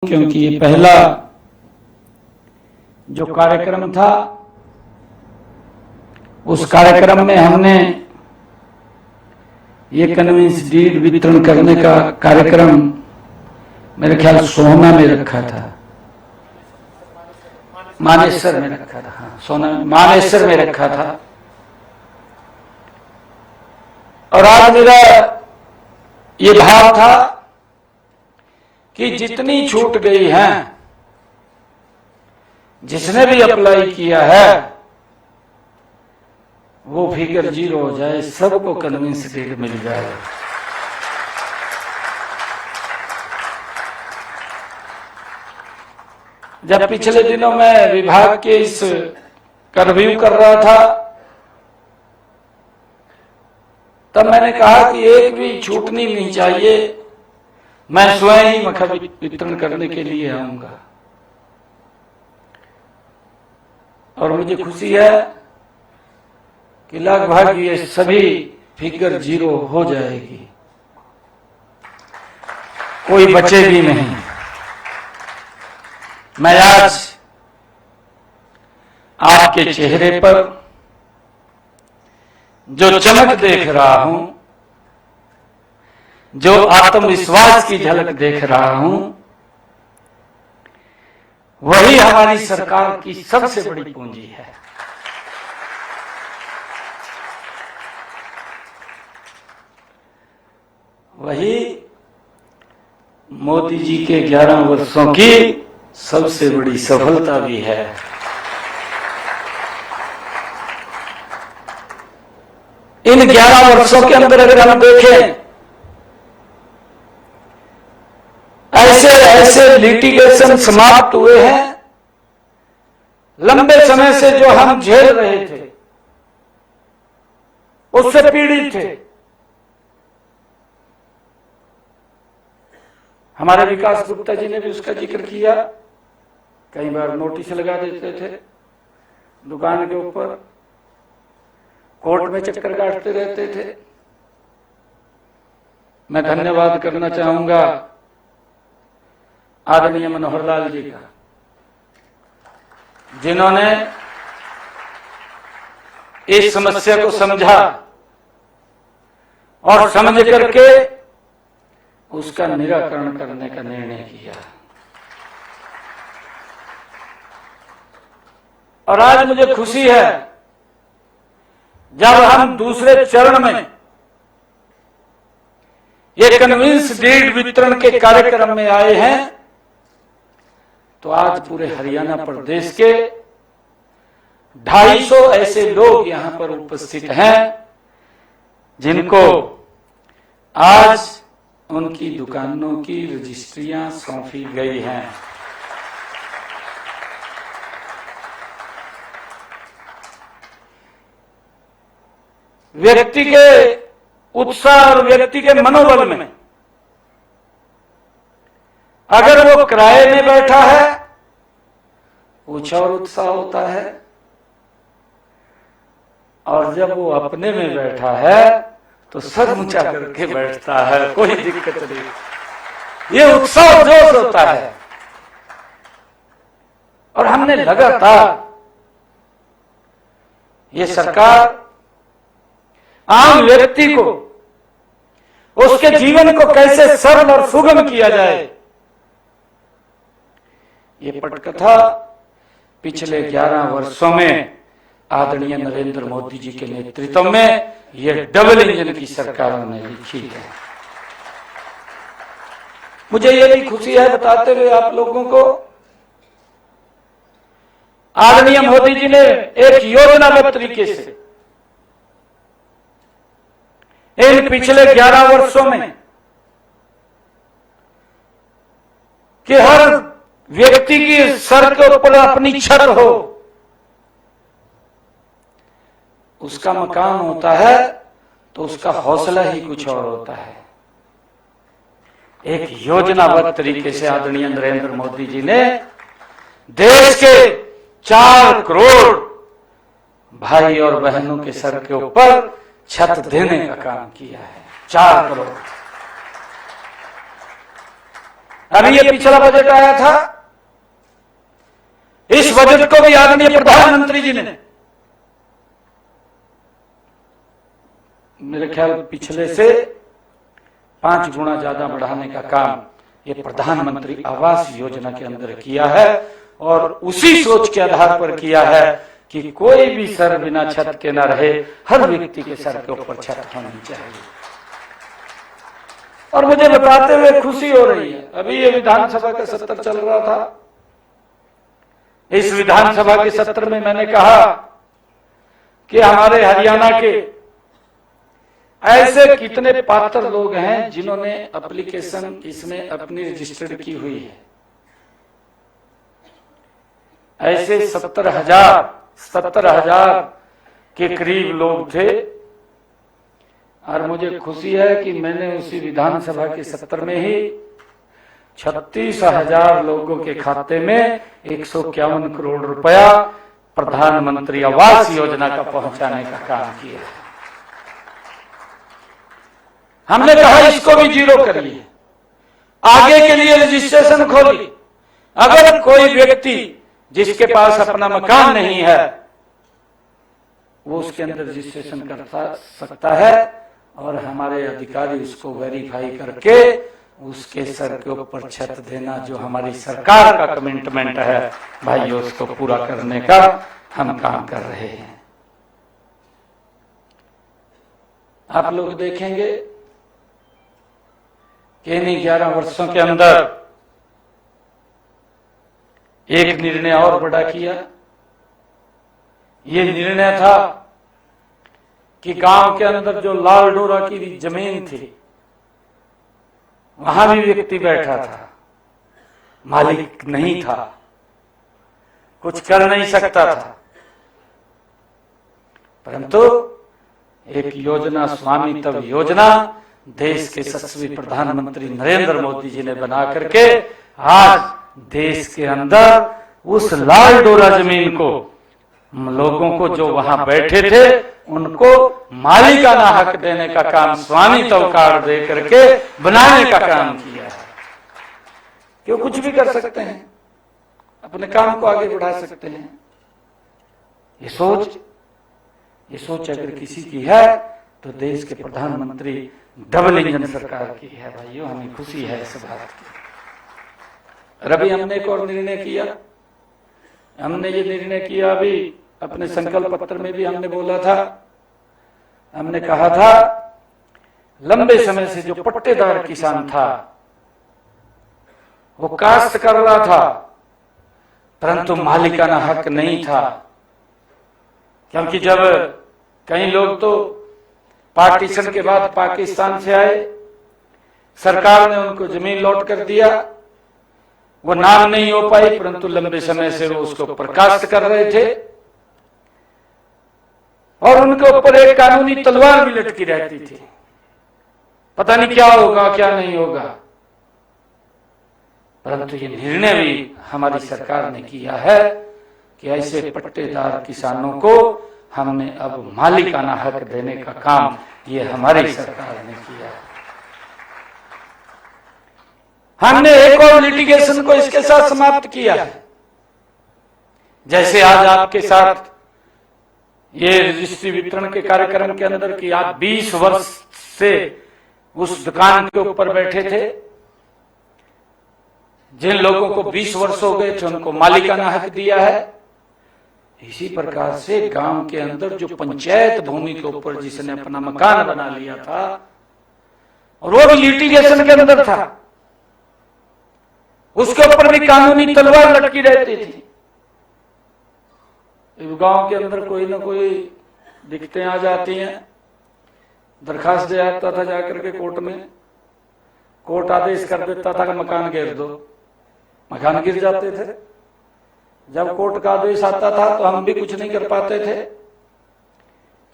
क्योंकि ये पहला जो कार्यक्रम था उस कार्यक्रम में हमने ये कन्वेंस डीड वितरण करने का कार्यक्रम मेरे ख्याल सोहना में रखा था, मानेसर में रखा था। हाँ, सोना मानेसर में रखा था। और आज मेरा ये भाव था कि जितनी छूट गई है, जिसने भी अप्लाई किया है वो फिगर 0 हो जाए, सबको कन्वेंस डीड मिल जाए। जब पिछले दिनों में विभाग के इस रिव्यू कर रहा था तब मैंने कहा कि एक भी छूटनी नहीं चाहिए, मैं स्वयं ही मखा वितरण करने के लिए आऊंगा। और मुझे खुशी है कि लगभग ये सभी फिगर 0 हो जाएगी, कोई बचेगी नहीं। मैं आज आपके चेहरे पर जो चमक देख रहा हूं, जो आत्मविश्वास की झलक देख रहा हूं, वही हमारी सरकार की सबसे बड़ी पूंजी है। वही मोदी जी के 11 वर्षों की सबसे बड़ी सफलता भी है। इन 11 वर्षों के अंदर अगर हम देखें, ऐसे ऐसे लिटिगेशन समाप्त हुए हैं, लंबे समय से जो हम झेल रहे थे, उससे पीड़ित थे। हमारे विकास गुप्ता जी ने भी उसका जिक्र किया। कई बार नोटिस लगा देते थे दुकान के ऊपर, कोर्ट में चक्कर काटते रहते थे। मैं धन्यवाद करना चाहूंगा आदरणीय मनोहर लाल जी का, जिन्होंने इस समस्या को समझा और समझ करके उसका निराकरण करने का निर्णय किया। और आज मुझे खुशी है जब हम दूसरे चरण में ये कन्वेंस डीड वितरण के कार्यक्रम में आए हैं, तो आज पूरे हरियाणा प्रदेश के 250 ऐसे लोग यहां पर उपस्थित हैं जिनको आज उनकी दुकानों की रजिस्ट्रियां सौंपी गई हैं। व्यक्ति के उत्साह और व्यक्ति के मनोबल में, अगर वो किराए में बैठा है कुछ और उत्साह होता है, और जब वो अपने में बैठा है तो सर ऊंचा करके बैठता है, कोई दिक्कत नहीं। ये उत्साह जोश होता है। और हमने लगातार ये सरकार आम व्यक्ति को, उसके जीवन को कैसे सरल और सुगम किया जाए, ये पटकथा पिछले 11 वर्षों में आदरणीय नरेंद्र मोदी जी के नेतृत्व में ये डबल इंजन की सरकारों ने लिखी है। मुझे ये भी खुशी है बताते हुए आप लोगों को, आदरणीय मोदी जी ने एक योजनाबद्ध तरीके से इन पिछले 11 वर्षों में कि हर व्यक्ति की सर के ऊपर अपनी छत हो, उसका मकान होता है तो उसका हौसला ही कुछ और होता है। एक योजनाबद्ध तरीके से आदरणीय नरेंद्र मोदी जी ने देश के 4 करोड़ भाई और बहनों के सर के ऊपर छत देने का काम किया है। 4 करोड़। अभी ये पिछला बजट आया था, इस बजट को भी आदरणीय प्रधानमंत्री जी ने मेरे ख्याल पिछले से 5 गुना ज्यादा बढ़ाने का काम ये प्रधानमंत्री आवास योजना के अंदर किया है, और उसी सोच के आधार पर किया है कि कोई भी सर बिना छत के न रहे, हर व्यक्ति के सर के ऊपर छत होनी चाहिए। और मुझे बताते हुए खुशी हो रही है, अभी ये विधानसभा का सत्र चल रहा था, इस विधानसभा के सत्र में मैंने कहा कि हमारे हरियाणा के ऐसे कितने पात्र लोग हैं जिन्होंने एप्लीकेशन इसमें अपनी रजिस्टर्ड की हुई है। ऐसे 70,000 के करीब लोग थे, और मुझे खुशी है कि मैंने उसी विधानसभा के सत्र में ही 36,000 लोगों के खाते में 151 करोड़ रुपया प्रधानमंत्री आवास योजना का पहुंचाने का काम किया। हमने कहा इसको भी जीरो करिए, आगे के लिए रजिस्ट्रेशन खोलिए। अगर कोई व्यक्ति जिसके पास अपना मकान नहीं है वो उसके अंदर रजिस्ट्रेशन कर सकता है, और हमारे अधिकारी उसको वेरीफाई करके उसके सर के ऊपर छत देना जो हमारी सरकार का कमिटमेंट है भाई, उसको पूरा करने का हम काम कर रहे हैं। आप लोग देखेंगे कि इन 11 वर्षों के अंदर एक निर्णय और बड़ा किया। ये निर्णय था कि गांव के अंदर जो लाल डोरा की जमीन थी वहां भी व्यक्ति बैठा था, मालिक नहीं था, कुछ कर नहीं सकता था, परंतु एक योजना, स्वामी तब योजना देश के यशस्वी प्रधानमंत्री नरेंद्र मोदी जी ने बना करके आज देश के अंदर उस लाल डोरा जमीन को लोगों को जो वहां बैठे थे उनको मालिकाना हक देने का काम, स्वामित्व कार्ड दे करके बनाने का काम किया है। क्यों, कुछ भी कर सकते हैं, अपने काम को आगे बढ़ा सकते हैं। ये सोच अगर किसी की है तो देश के प्रधानमंत्री डबल इंजन सरकार की है। भाइयों, हमें खुशी है इस बात की। रवि, हमने एक और निर्णय किया। हमने ये निर्णय किया, अभी अपने संकल्प पत्र में भी हमने बोला था, हमने कहा था लंबे समय से जो पट्टेदार किसान था वो काश्त कर रहा था परंतु मालिकाना हक नहीं था, क्योंकि जब कई लोग तो पार्टीशन के बाद पाकिस्तान से आए, सरकार ने उनको जमीन लौट कर दिया, वो नाम नहीं हो पाई परंतु लंबे समय से वो उसको प्रकाशित कर रहे थे, और उनके ऊपर एक कानूनी तलवार भी लटकी रहती थी, पता नहीं क्या होगा क्या नहीं होगा। परंतु ये निर्णय भी हमारी सरकार ने किया है कि ऐसे पट्टेदार किसानों को हमने अब मालिकाना हक देने का काम ये हमारी सरकार ने किया है। हमने एक और लिटिगेशन को इसके साथ समाप्त किया है। जैसे आज आपके साथ ये रजिस्ट्री वितरण के कार्यक्रम के अंदर कि आप 20 वर्ष से उस दुकान के ऊपर बैठे थे, जिन लोगों को 20 वर्ष हो गए थे उनको मालिकाना हक दिया है। इसी प्रकार से गांव के अंदर जो पंचायत भूमि के ऊपर जिसने अपना मकान बना लिया था और वो भी लिटिगेशन के अंदर था, उसके ऊपर भी कानूनी तलवार लटकी रहती थी। गांव के अंदर कोई ना कोई दिक्कतें आ जाती हैं, दरखास्त दे आता था जाकर के कोर्ट में, कोर्ट आदेश कर देता था कि मकान गिर दो, मकान गिर जाते थे। जब कोर्ट का आदेश आता था तो हम भी कुछ नहीं कर पाते थे,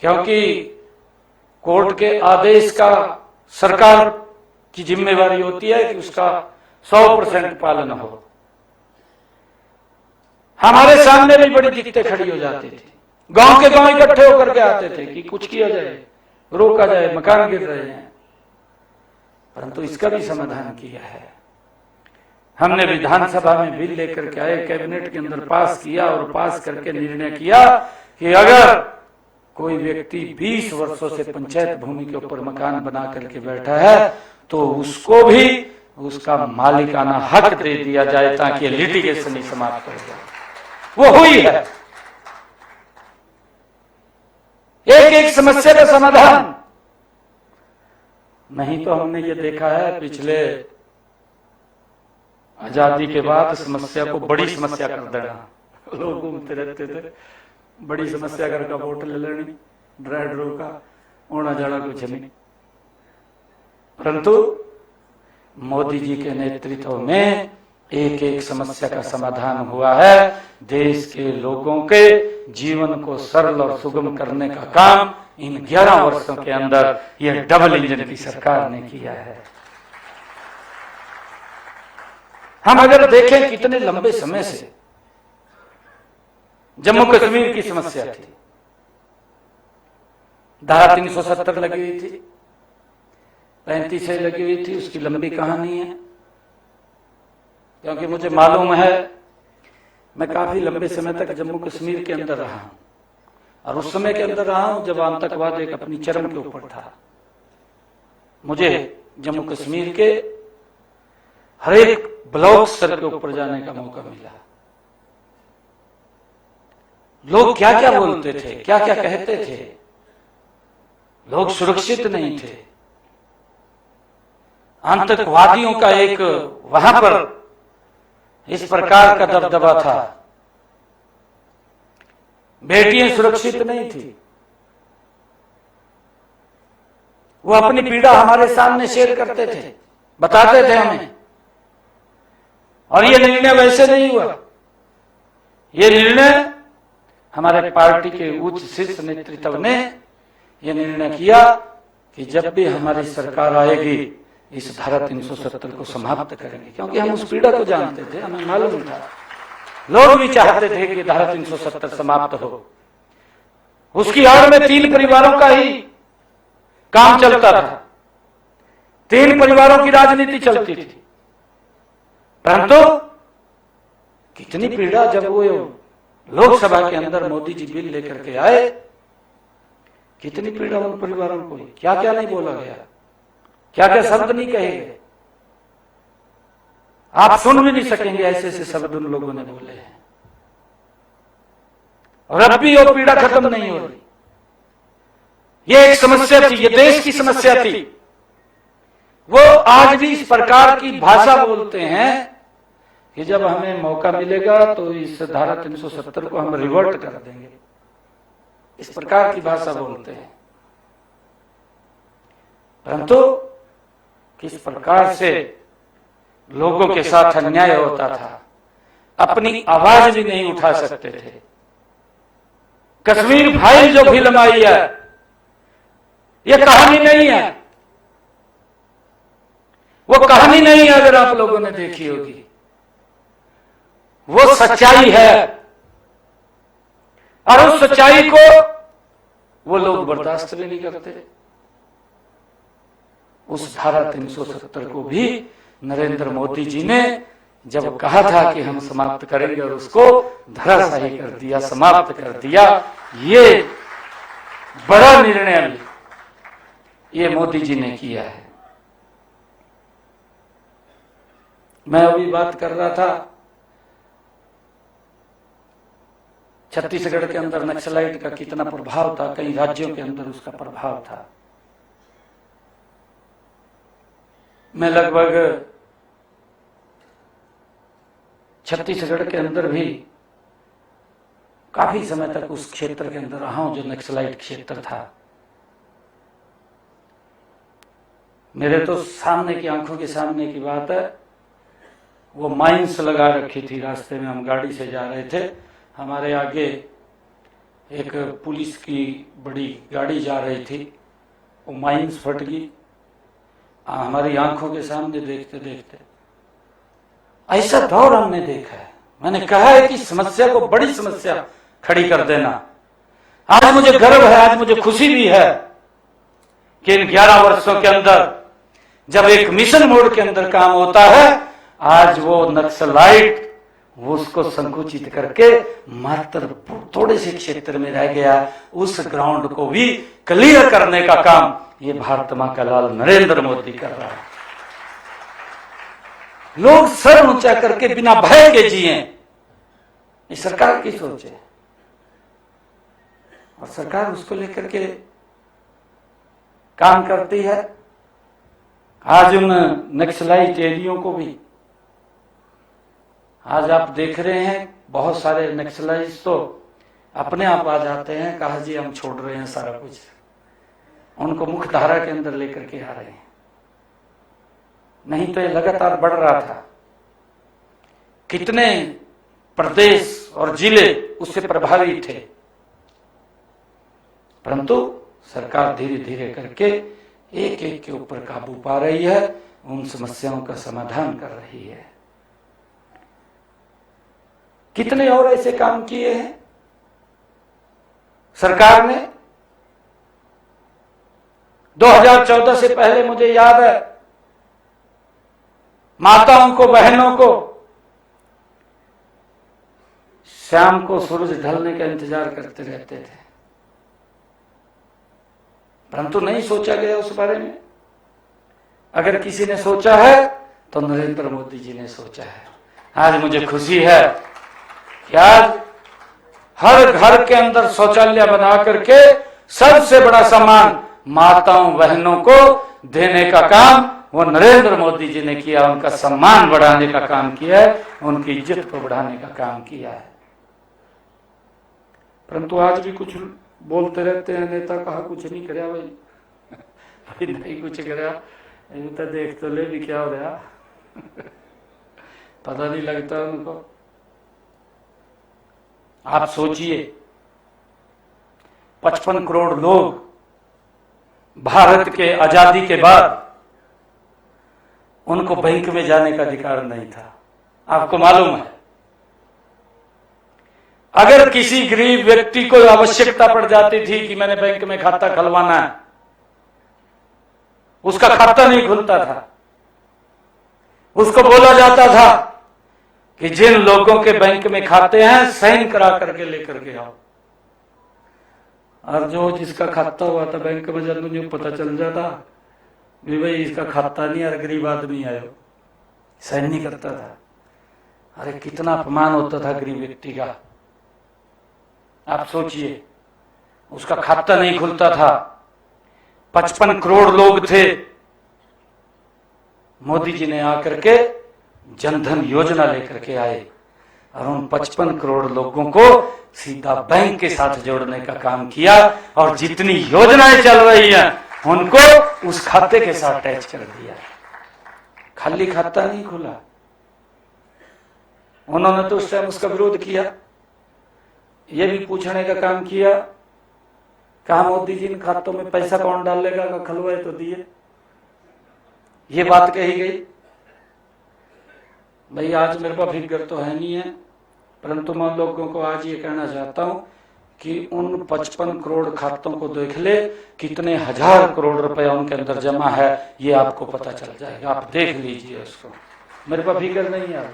क्योंकि कोर्ट के आदेश का सरकार की जिम्मेवारी होती है कि उसका 100% पालन हो। हमारे सामने भी बड़ी दिक्कतें खड़ी हो जाती थी, गांव के गांव इकट्ठे होकर के आते थे कि कुछ किया जाए, रोका जाए, मकान गिर रहे हैं, परंतु इसका भी समाधान किया है। हमने विधानसभा में बिल लेकर के आए, कैबिनेट के अंदर पास किया और पास करके निर्णय किया कि अगर कोई व्यक्ति 20 वर्षों से पंचायत भूमि के ऊपर मकान बना करके बैठा है तो उसको भी उसका मालिकाना हक दे दिया जाए ताकि लिटिगेशन ही समाप्त हो जाए। वो हुई है। एक एक समस्या का समाधान। नहीं तो हमने ये देखा है पिछले आजादी के बाद समस्या को बड़ी समस्या कर देना। लोग घूमते रहते थे, बड़ी समस्या घर का वोट ले लेनी, ड्राई ड्रो का होना जाना कुछ नहीं। परंतु मोदी जी के नेतृत्व में एक एक समस्या का समाधान हुआ है। देश के लोगों के जीवन को सरल और सुगम करने का काम इन 11 वर्षों के अंदर यह डबल इंजन की सरकार ने किया है। हम अगर देखें कितने लंबे समय से जम्मू कश्मीर की समस्या थी, धारा 370 लगी हुई थी, 35 लगी हुई थी, उसकी लंबी कहानी है। क्योंकि मुझे मालूम है मैं काफी लंबे समय तक जम्मू कश्मीर के अंदर रहा हूं और उस समय के अंदर रहा हूं जब आतंकवाद एक अपनी चरम के ऊपर था। मुझे जम्मू कश्मीर के हर एक ब्लॉक स्तर के ऊपर जाने का मौका मिला। लोग क्या क्या बोलते थे, क्या क्या कहते थे। लोग सुरक्षित नहीं थे। आतंकवादियों का एक वहां पर इस प्रकार का दबदबा था। बेटियां सुरक्षित नहीं थी। वो अपनी पीड़ा हमारे सामने शेयर करते थे, बताते थे हमें। और ये निर्णय वैसे नहीं हुआ। ये निर्णय हमारे पार्टी के उच्च शीर्ष नेतृत्व ने यह निर्णय किया कि जब भी हमारी सरकार आएगी इस धारा 370 को समाप्त करेंगे। क्योंकि हम उस पीड़ा को जानते थे, हमें मालूम था। लोग भी चाहते थे कि धारा 370 समाप्त हो। उसकी आड़ में 3 परिवारों का ही काम चलता था, 3 परिवारों की राजनीति चलती थी। परंतु कितनी पीड़ा जब वो लोकसभा के अंदर मोदी जी बिल लेकर के आए, कितनी पीड़ा उन परिवारों को। क्या क्या नहीं बोला गया, क्या क्या शब्द नहीं कहे गए। आप सुन भी नहीं सकेंगे ऐसे ऐसे शब्द उन लोगों ने बोले हैं। और अब भी वो पीड़ा खत्म नहीं हो रही। ये एक समस्या थी, ये देश की समस्या थी। वो आज भी इस प्रकार की भाषा बोलते हैं कि जब हमें मौका मिलेगा तो इस धारा 370 को हम रिवर्ट कर देंगे। इस प्रकार की भाषा बोलते हैं। परंतु किस प्रकार से लोगों के साथ अन्याय होता था, अपनी आवाज भी नहीं उठा सकते थे। कश्मीर फाइल जो फिल्म आई है, यह कहानी नहीं है। वो कहानी नहीं है, अगर आप लोगों ने देखी होगी। वो सच्चाई है और उस सच्चाई को वो लोग बर्दाश्त भी नहीं करते। उस धारा 370 को भी नरेंद्र मोदी जी ने जब कहा था कि हम समाप्त करेंगे और उसको धराशायी कर दिया, समाप्त कर दिया। ये बड़ा निर्णय ये मोदी जी ने किया है। मैं अभी बात कर रहा था छत्तीसगढ़ के अंदर नक्सलाइट का कितना प्रभाव था, कई राज्यों के अंदर उसका प्रभाव था। मैं लगभग छत्तीसगढ़ के अंदर भी काफी समय तक उस क्षेत्र के अंदर रहा हूं जो नक्सलाइट क्षेत्र था। मेरे तो सामने की आंखों के सामने की बात है। वो माइंस लगा रखी थी। रास्ते में हम गाड़ी से जा रहे थे, हमारे आगे एक पुलिस की बड़ी गाड़ी जा रही थी, वो माइंस फट गई हमारी आंखों के सामने। देखते देखते ऐसा दौर हमने देखा है। मैंने कहा है कि समस्या को बड़ी समस्या खड़ी कर देना। आज मुझे गर्व है, आज मुझे खुशी भी है कि इन 11 वर्षों के अंदर जब एक मिशन मोड के अंदर काम होता है आज वो नक्सलाइट वो उसको संकुचित करके मात्र थोड़े से क्षेत्र में रह गया। उस ग्राउंड को भी क्लियर करने का काम ये भारत मां का लाल नरेंद्र मोदी कर रहा है। लोग सर ऊंचा करके बिना भय के जिए, ये सरकार की सोच है और सरकार उसको लेकर के काम करती है। आज उन नक्सलाइट एरियो को भी आज आप देख रहे हैं, बहुत सारे नक्सलाइट तो अपने आप आ जाते हैं, कहा जी हम छोड़ रहे हैं सारा कुछ, उनको मुख्य धारा के अंदर लेकर के आ रहे हैं। नहीं तो ये लगातार बढ़ रहा था। कितने प्रदेश और जिले उससे प्रभावित थे, परंतु सरकार धीरे धीरे करके एक एक के ऊपर काबू पा रही है, उन समस्याओं का समाधान कर रही है। कितने और ऐसे काम किए हैं सरकार ने। 2014 से पहले मुझे याद है, माताओं को, बहनों को शाम को सूरज ढलने का इंतजार करते रहते थे, परंतु नहीं सोचा गया उस बारे में। अगर किसी ने सोचा है तो नरेंद्र मोदी जी ने सोचा है। आज मुझे खुशी है कि आज हर घर के अंदर शौचालय बना करके सबसे बड़ा सम्मान माताओं बहनों को देने का काम वो नरेंद्र मोदी जी ने किया। उनका सम्मान बढ़ाने का काम किया है, उनकी इज्जत को बढ़ाने का काम किया है। परंतु आज भी कुछ बोलते रहते हैं, नेता कहा कुछ नहीं कराया भाई, नहीं कुछ कराया, तो देख तो ले भी क्या हो रहा पता नहीं लगता उनको। आप सोचिए 55 करोड़ लोग भारत के आजादी के बाद उनको बैंक में जाने का अधिकार नहीं था। आपको मालूम है, अगर किसी गरीब व्यक्ति को आवश्यकता पड़ जाती थी कि मैंने बैंक में खाता खुलवाना है, उसका खाता नहीं खुलता था। उसको बोला जाता था कि जिन लोगों के बैंक में खाते हैं साइन करा करके लेकर के आओ, और जो जिसका खाता हुआ था बैंक में जब मुझे पता चल जाता कि भाई इसका खाता नहीं, और गरीब आदमी आयो, साइन नहीं करता था। अरे कितना अपमान होता था गरीब व्यक्ति का। आप सोचिए, उसका खाता नहीं खुलता था। 55 करोड़ लोग थे। मोदी जी ने आकर के जनधन योजना लेकर के आए और उन 55 करोड़ लोगों को सीधा बैंक के साथ जोड़ने का काम किया, और जितनी योजनाएं चल रही हैं उनको उस खाते के साथ अटैच कर दिया। खाली खाता नहीं खुला। उन्होंने तो उस टाइम उसका विरोध किया, ये भी पूछने का काम किया, कहा मोदी जी इन खातों में पैसा कौन डालेगा, का खुलवाए तो दिए। ये बात कही गई। भाई आज मेरे पास फिगर तो है नहीं है, परंतु मैं लोगों को आज ये कहना चाहता हूं कि उन 55 करोड़ खातों को देख ले, कितने हजार करोड़ रुपया उनके अंदर जमा है, ये आपको पता चल जाएगा। आप देख लीजिए उसको। मेरे पास फिगर नहीं है।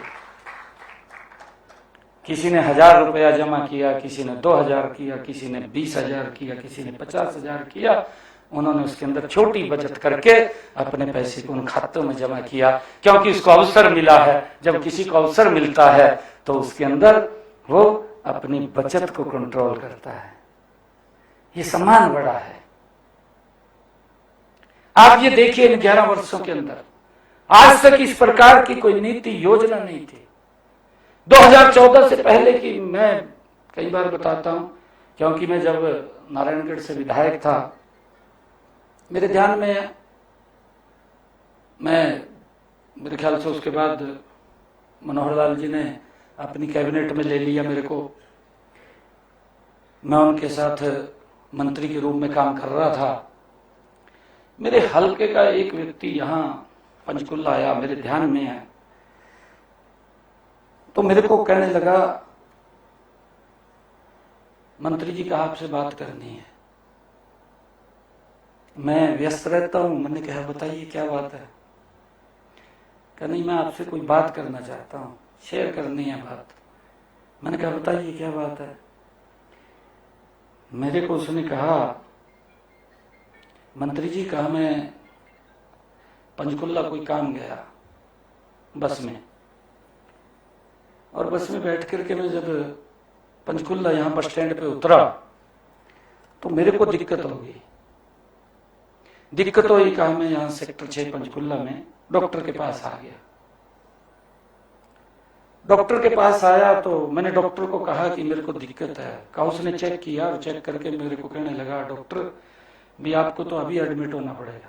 किसी ने 1000 रुपया जमा किया, किसी ने 2000 किया, किसी ने 20,000 किया, किसी ने 50,000 किया। उन्होंने उसके अंदर छोटी बचत करके अपने पैसे को उन खातों में जमा किया, क्योंकि उसको अवसर मिला है। जब किसी को अवसर मिलता है तो उसके अंदर वो अपनी बचत को कंट्रोल करता है। ये सम्मान बड़ा है। आप ये देखिए, इन 11 वर्षों के अंदर आज तक इस प्रकार की कोई नीति योजना नहीं थी। 2014 से पहले की मैं कई बार बताता हूं, क्योंकि मैं जब नारायणगढ़ से विधायक था, मेरे ध्यान में, मेरे ख्याल से उसके बाद मनोहर लाल जी ने अपनी कैबिनेट में ले लिया मेरे को। मैं उनके साथ मंत्री के रूप में काम कर रहा था। मेरे हल्के का एक व्यक्ति यहाँ पंचकुला आया, मेरे ध्यान में है, तो मेरे को कहने लगा, मंत्री जी का आपसे बात करनी है। मैं व्यस्त रहता हूं। मैंने कहा बताइए क्या बात है। कहा नहीं, मैं आपसे कोई बात करना चाहता हूँ, शेयर करनी है बात। मैंने कहा बताइए क्या बात है। मेरे को उसने कहा, मंत्री जी, कहा मैं पंचकुला कोई काम गया बस में, और बस में बैठ करके मैं जब पंचकुला यहाँ बस स्टैंड पे उतरा तो मेरे को दिक्कत हो गई। दिक्कत हुई, कहा मैं यहाँ सेक्टर 6 पंचकुला में डॉक्टर के पास आ गया। डॉक्टर के पास आया तो मैंने डॉक्टर को कहा कि मेरे को दिक्कत है। कहा, उसने चेक किया और चेक करके मेरे को कहने लगा, डॉक्टर भी आपको तो अभी एडमिट होना पड़ेगा।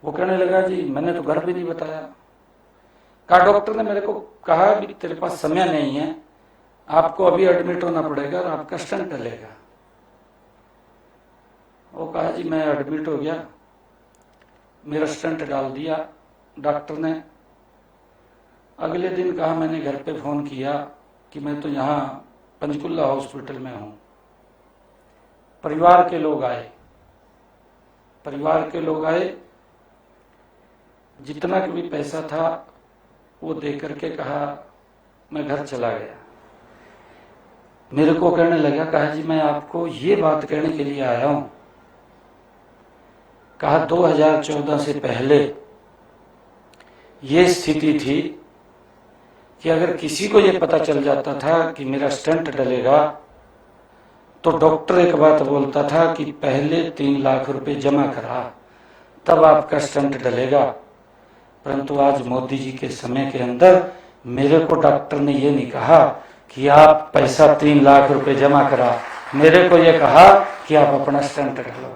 वो कहने लगा, जी मैंने तो घर भी नहीं बताया। कहा, डॉक्टर ने मेरे को कहा भी तेरे पास समय नहीं है, आपको अभी एडमिट होना पड़ेगा और आपका स्टंट डलेगा। वो कहा, जी मैं एडमिट हो गया, मेरा स्टंट डाल दिया डॉक्टर ने। अगले दिन कहा, मैंने घर पे फोन किया कि मैं तो यहाँ पंचकुला हॉस्पिटल में हूँ। परिवार के लोग आए, परिवार के लोग आए, जितना भी पैसा था वो दे करके कहा मैं घर चला गया। मेरे को कहने लगा, कहा जी मैं आपको ये बात कहने के लिए आया हूं, कहा 2014 से पहले ये स्थिति थी कि अगर किसी को ये पता चल जाता था कि मेरा स्टंट डलेगा तो डॉक्टर एक बात बोलता था कि पहले 3 लाख रुपए जमा करा तब आपका स्टंट डलेगा। परंतु आज मोदी जी के समय के अंदर मेरे को डॉक्टर ने ये नहीं कहा कि आप पैसा 3 लाख रुपए जमा करा, मेरे को ये कहा कि आप अपना स्टंट डलो।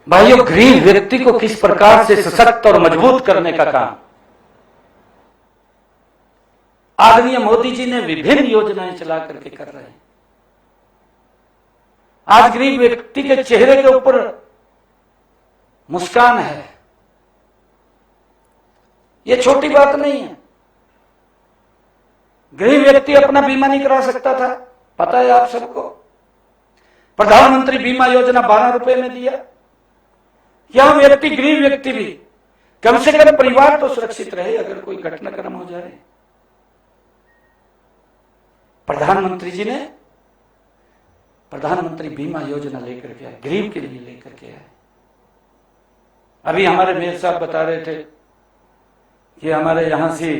भाइयों, गरीब व्यक्ति को किस प्रकार से सशक्त और मजबूत करने का काम आदरणीय मोदी जी ने विभिन्न योजनाएं चला करके कर रहे हैं। आज गरीब व्यक्ति के चेहरे के ऊपर मुस्कान है, ये छोटी बात नहीं है। गरीब व्यक्ति अपना बीमा नहीं करा सकता था, पता है आप सबको। प्रधानमंत्री बीमा योजना 12 रुपए में दिया। यह व्यक्ति, गरीब व्यक्ति भी कम से कम परिवार तो सुरक्षित रहे अगर कोई घटनाक्रम हो जाए। प्रधानमंत्री जी ने प्रधानमंत्री बीमा योजना लेकर के आए, गरीब के लिए लेकर के आए। अभी हमारे मेयर साहब बता रहे थे कि हमारे यहां से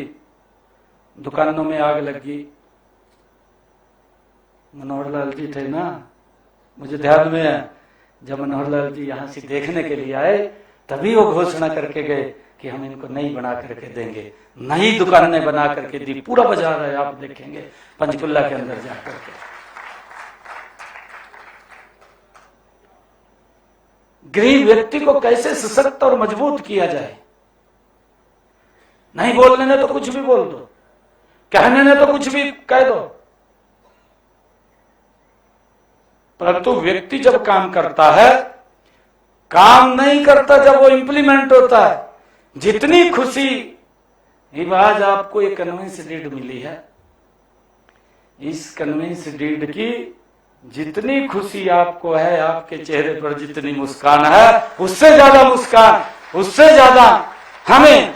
दुकानों में आग लग गई। मनोहर लाल जी थे ना, मुझे ध्यान में है, जब मनोहर लाल जी यहां से देखने के लिए आए तभी वो घोषणा करके गए कि हम इनको नई बना करके देंगे। नई दुकानें बना करके दी, पूरा बाजार है, आप देखेंगे पंचकुला के अंदर जाकर के। गरीब व्यक्ति को कैसे सशक्त और मजबूत किया जाए। नहीं बोलने ने तो कुछ भी बोल दो, कहने ने तो कुछ भी कह दो, परंतु व्यक्ति जब काम करता है, काम नहीं करता जब वो इंप्लीमेंट होता है। जितनी खुशी आज आपको एक कन्वेंस डीड मिली है, इस कन्वेंस डीड की जितनी खुशी आपको है, आपके चेहरे पर जितनी मुस्कान है, उससे ज्यादा मुस्कान, उससे ज्यादा हमें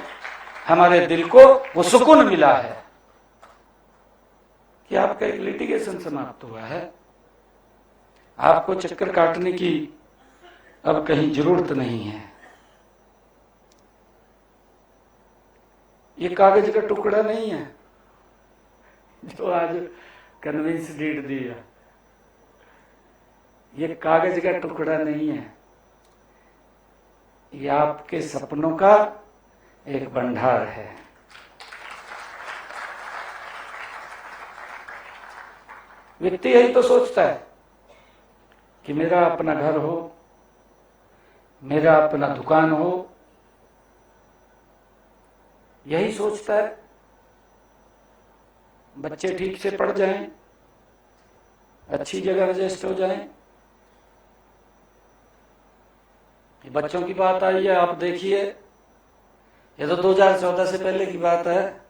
हमारे दिल को वो सुकून मिला है कि आपका एक लिटिगेशन समाप्त हुआ है। आपको चक्कर काटने की अब कहीं जरूरत नहीं है। ये कागज का टुकड़ा नहीं है जो आज कन्वेंस डीड दिया, ये कागज का टुकड़ा नहीं है, ये आपके सपनों का एक भंडार है। व्यक्ति यही तो सोचता है कि मेरा अपना घर हो, मेरा अपना दुकान हो, यही सोचता है। बच्चे ठीक से पढ़ जाएं, अच्छी जगह रजिस्टर हो जाएं। बच्चों की बात आई है, आप देखिए, ये तो 2014 से पहले की बात है।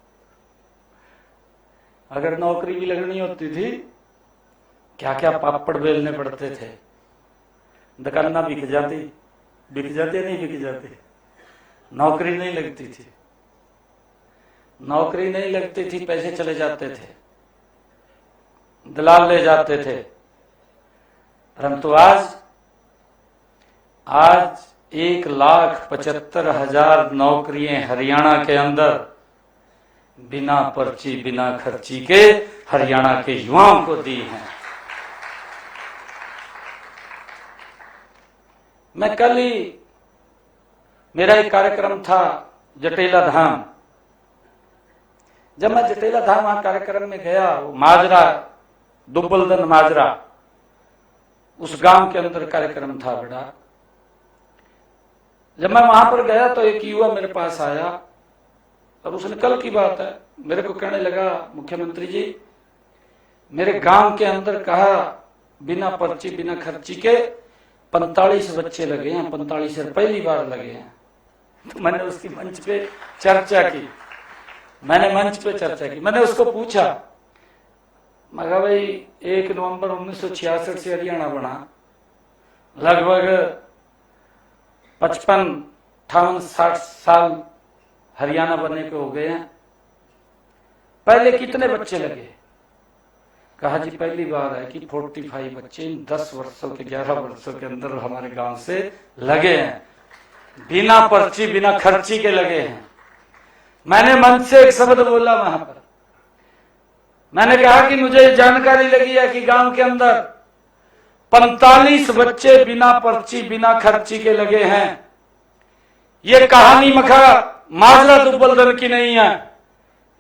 अगर नौकरी भी लगनी होती थी क्या क्या पापड़ बेलने पड़ते थे, दुकान बिक जाती नहीं बिक जाती, नौकरी नहीं लगती थी, नौकरी नहीं लगती थी, पैसे चले जाते थे, दलाल ले जाते थे। परंतु आज 1,75,000 नौकरियां हरियाणा के अंदर बिना पर्ची बिना खर्ची के हरियाणा के युवाओं को दी हैं। मैं कल ही, मेरा एक कार्यक्रम था जटेला धाम, जब मैं जटेला धाम वहां कार्यक्रम में गया, माजरा दुब्बलदन माजरा उस गांव के अंदर कार्यक्रम था बड़ा। जब मैं वहां पर गया तो एक युवा मेरे पास आया और उसने, कल की बात है, मेरे को कहने लगा, मुख्यमंत्री जी मेरे गांव के अंदर कहा बिना पर्ची बिना खर्ची के 45 बच्चे लगे हैं, 45 पहली बार लगे हैं। तो मैंने उसकी मंच पे चर्चा की, मैंने उसको पूछा, मैं कहा भाई 1 नवंबर 1966 से हरियाणा बना, लगभग 55, 58, 60 साल हरियाणा बनने के हो गए हैं, पहले कितने बच्चे लगे? कहा जी पहली बार है कि 45 बच्चे 10 वर्षों के 11 वर्षों के अंदर हमारे गांव से लगे हैं, बिना पर्ची बिना खर्ची के लगे हैं। मैंने मंच से एक शब्द बोला वहां पर, मैंने कहा कि मुझे जानकारी लगी है कि गांव के अंदर 45 बच्चे बिना पर्ची बिना खर्ची के लगे हैं। ये कहानी माजरा दुब्बलदन की नहीं है,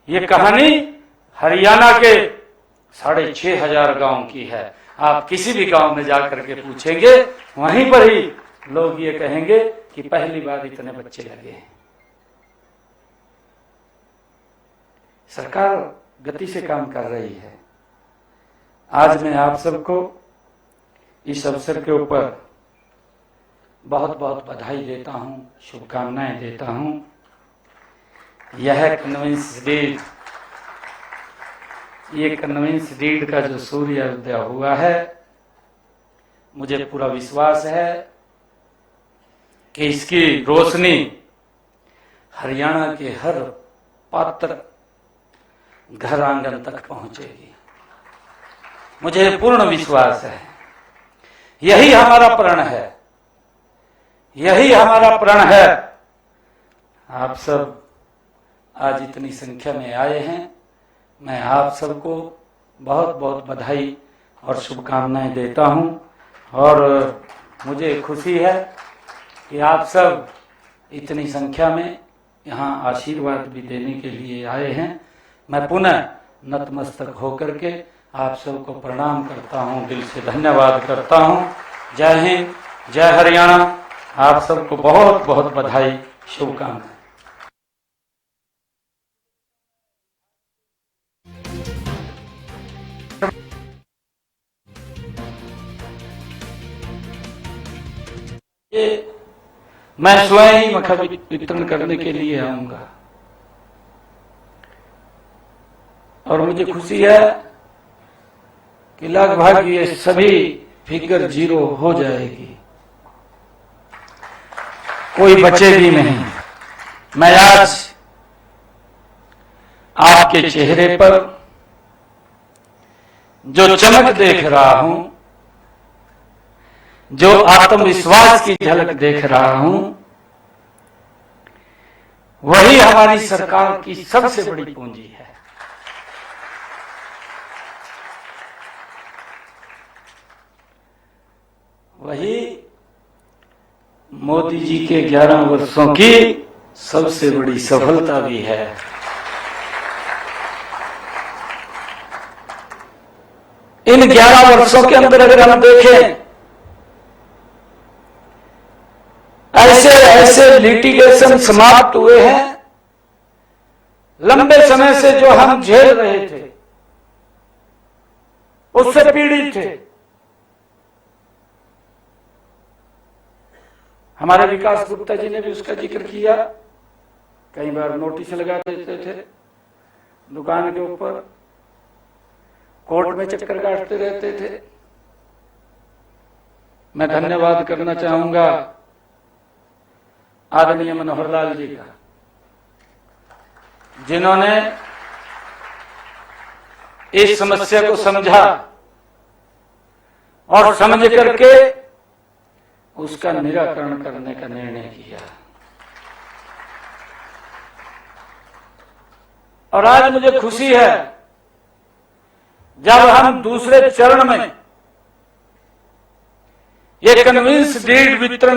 ये कहानी हरियाणा के 6,500 गांव की है। आप किसी भी गांव में जाकर के पूछेंगे, वहीं पर ही लोग ये कहेंगे कि पहली बार इतने बच्चे लगे हैं। सरकार गति से काम कर रही है। आज मैं आप सबको इस अवसर के ऊपर बहुत बहुत बधाई देता हूं, शुभकामनाएं देता हूं। यह कन्वेंस डीड का जो सूर्योदय हुआ है, मुझे पूरा विश्वास है कि इसकी रोशनी हरियाणा के हर पात्र घर आंगन तक पहुंचेगी, मुझे पूर्ण विश्वास है। यही हमारा प्रण है, यही हमारा प्रण है। आप सब आज इतनी संख्या में आए हैं, मैं आप सबको बहुत बहुत बधाई और शुभकामनाएं देता हूं। और मुझे खुशी है कि आप सब इतनी संख्या में यहाँ आशीर्वाद भी देने के लिए आए हैं। मैं पुनः नतमस्तक होकर के आप सबको प्रणाम करता हूं, दिल से धन्यवाद करता हूं। जय हिंद, जय हरियाणा। आप सबको बहुत बहुत बधाई, शुभकामनाएं। मैं स्वयं ही मखा वितरण करने के लिए आऊंगा और मुझे खुशी है कि लगभग ये सभी फिगर 0 हो जाएगी, कोई बचेगी नहीं। मैं आज आपके चेहरे पर जो चमक देख रहा हूं, जो आत्मविश्वास की झलक देख रहा हूं, वही हमारी सरकार की सबसे बड़ी पूंजी है। वही मोदी जी के 11 वर्षों की सबसे बड़ी सफलता भी है। इन 11 वर्षों के अंदर अगर हम देखें, ऐसे लिटिगेशन समाप्त हुए हैं, लंबे समय से जो हम झेल रहे थे, उससे पीड़ित थे। हमारे विकास गुप्ता जी ने भी उसका जिक्र किया, कई बार नोटिस लगा देते थे दुकान के ऊपर, कोर्ट में चक्कर काटते रहते थे। मैं धन्यवाद करना चाहूंगा आदरणीय मनोहर लाल जी का, जिन्होंने इस समस्या को समझा और समझ करके उसका निराकरण करने का निर्णय किया। और आज मुझे खुशी है जब हम दूसरे चरण में ये कन्विंस डीड वितरण